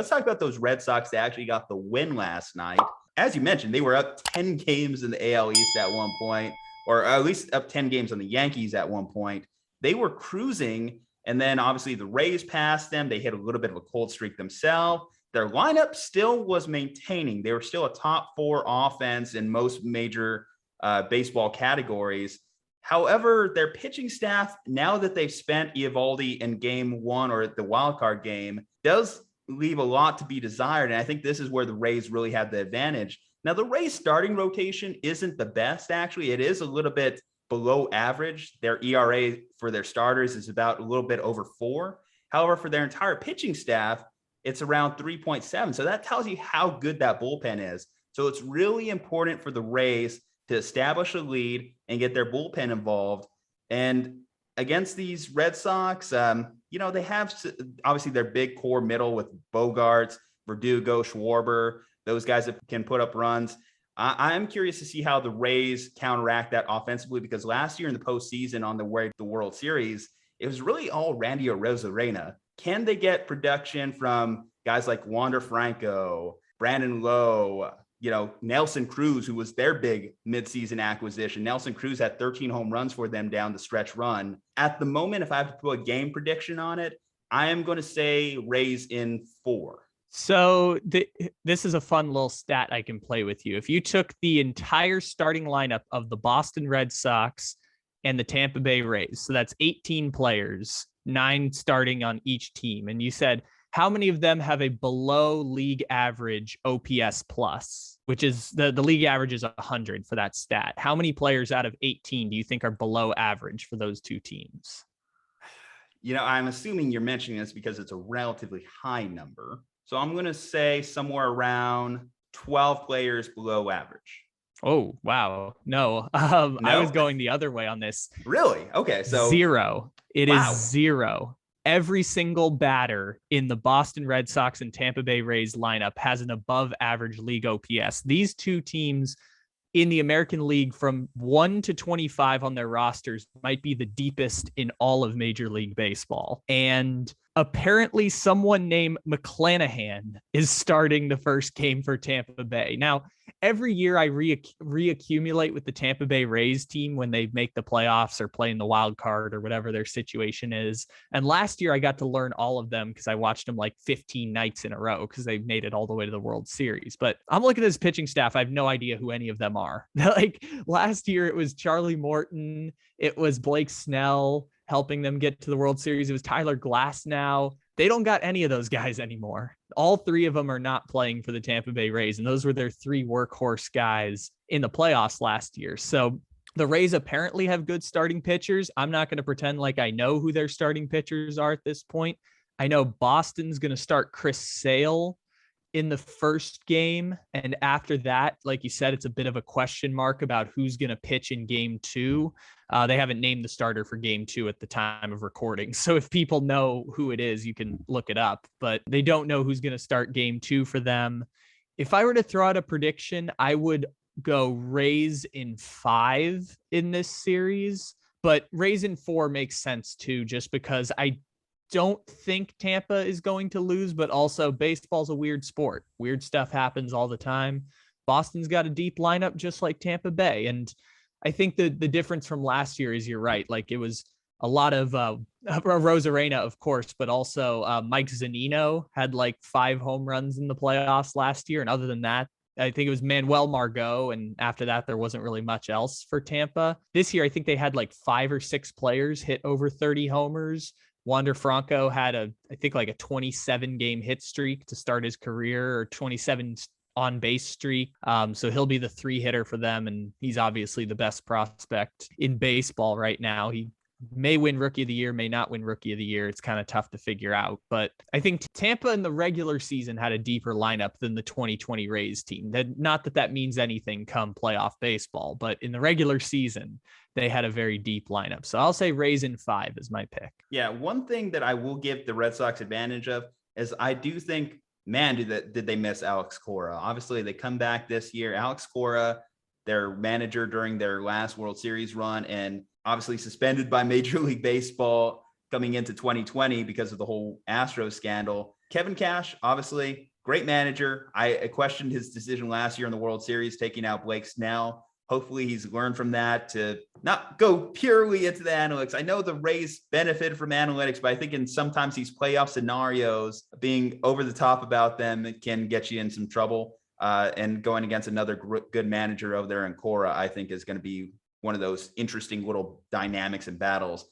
let's talk about those Red Sox that actually got the win last night. As you mentioned, they were up 10 games in the AL East at one point, or at least up 10 games on the Yankees at one point. They were cruising, and then obviously the Rays passed them. They hit a little bit of a cold streak themselves. Their lineup still was maintaining. They were still a top 4 offense in most major baseball categories. However, their pitching staff, now that they've spent Eovaldi in game 1 or the wild card game, does leave a lot to be desired. And I think this is where the Rays really have the advantage. Now, the Rays starting rotation isn't the best, actually. It is a little bit below average. Their ERA for their starters is about a little bit over 4. However, for their entire pitching staff, it's around 3.7. So that tells you how good that bullpen is. So it's really important for the Rays to establish a lead and get their bullpen involved. And against these Red Sox, they have obviously their big core middle with Bogaerts, Verdugo, Schwarber, those guys that can put up runs. I'm curious to see how the Rays counteract that offensively, because last year in the postseason on the way to the World Series, it was really all Randy Arozarena. Can they get production from guys like Wander Franco, Brandon Lowe, Nelson Cruz, who was their big midseason acquisition? Nelson Cruz had 13 home runs for them down the stretch run. At the moment, if I have to put a game prediction on it, I am going to say Rays in 4. So this is a fun little stat I can play with you. If you took the entire starting lineup of the Boston Red Sox and the Tampa Bay Rays, so that's 18 players, 9 starting on each team, and you said, how many of them have a below league average OPS plus, which is the league average is 100 for that stat. How many players out of 18 do you think are below average for those two teams? I'm assuming you're mentioning this because it's a relatively high number. So I'm going to say somewhere around 12 players below average. Oh, wow. No, No? I was going the other way on this. Really? Okay. So 0. It is 0. Every single batter in the Boston Red Sox and Tampa Bay Rays lineup has an above average league OPS. These two teams in the American League from 1 to 25 on their rosters might be the deepest in all of Major League Baseball. And apparently someone named McClanahan is starting the first game for Tampa Bay. Now, every year I reaccumulate with the Tampa Bay Rays team when they make the playoffs or play in the wild card or whatever their situation is. And last year I got to learn all of them because I watched them like 15 nights in a row because they made it all the way to the World Series. But I'm looking at this pitching staff. I have no idea who any of them are. Like last year it was Charlie Morton. It was Blake Snell helping them get to the World Series. It was Tyler Glasnow. They don't got any of those guys anymore. All 3 of them are not playing for the Tampa Bay Rays, and those were their 3 workhorse guys in the playoffs last year. So the Rays apparently have good starting pitchers. I'm not going to pretend like I know who their starting pitchers are at this point. I know Boston's going to start Chris Sale in the first game. And after that, like you said, it's a bit of a question mark about who's going to pitch in game 2. They haven't named the starter for game 2 at the time of recording. So if people know who it is, you can look it up, but they don't know who's going to start game 2 for them. If I were to throw out a prediction, I would go Rays in 5 in this series, but Rays in 4 makes sense too, just because I don't think Tampa is going to lose, but also baseball's a weird sport. Weird stuff happens all the time. Boston's got a deep lineup just like Tampa Bay. And I think the difference from last year is you're right. Like it was a lot of Rosarena, of course, but also Mike Zunino had like 5 home runs in the playoffs last year. And other than that, I think it was Manuel Margot. And after that, there wasn't really much else for Tampa. This year, I think they had like 5 or 6 players hit over 30 homers. Wander Franco had I think like a 27 game hit streak to start his career, or 27 on base streak. So he'll be the 3 hitter for them. And he's obviously the best prospect in baseball right now. He may win Rookie of the Year, may not win Rookie of the Year. It's kind of tough to figure out. But I think Tampa in the regular season had a deeper lineup than the 2020 Rays team. Not that that means anything come playoff baseball, but in the regular season, they had a very deep lineup. So I'll say Rays in 5 is my pick. Yeah, one thing that I will give the Red Sox advantage of is I do think, man, did they miss Alex Cora. Obviously, they come back this year. Alex Cora, their manager during their last World Series run, and obviously suspended by Major League Baseball coming into 2020 because of the whole Astros scandal. Kevin Cash, obviously, great manager. I questioned his decision last year in the World Series, taking out Blake Snell. Hopefully he's learned from that to not go purely into the analytics. I know the Rays benefit from analytics, but I think in sometimes these playoff scenarios, being over the top about them can get you in some trouble. And going against another good manager over there in Cora, I think is going to be one of those interesting little dynamics and battles.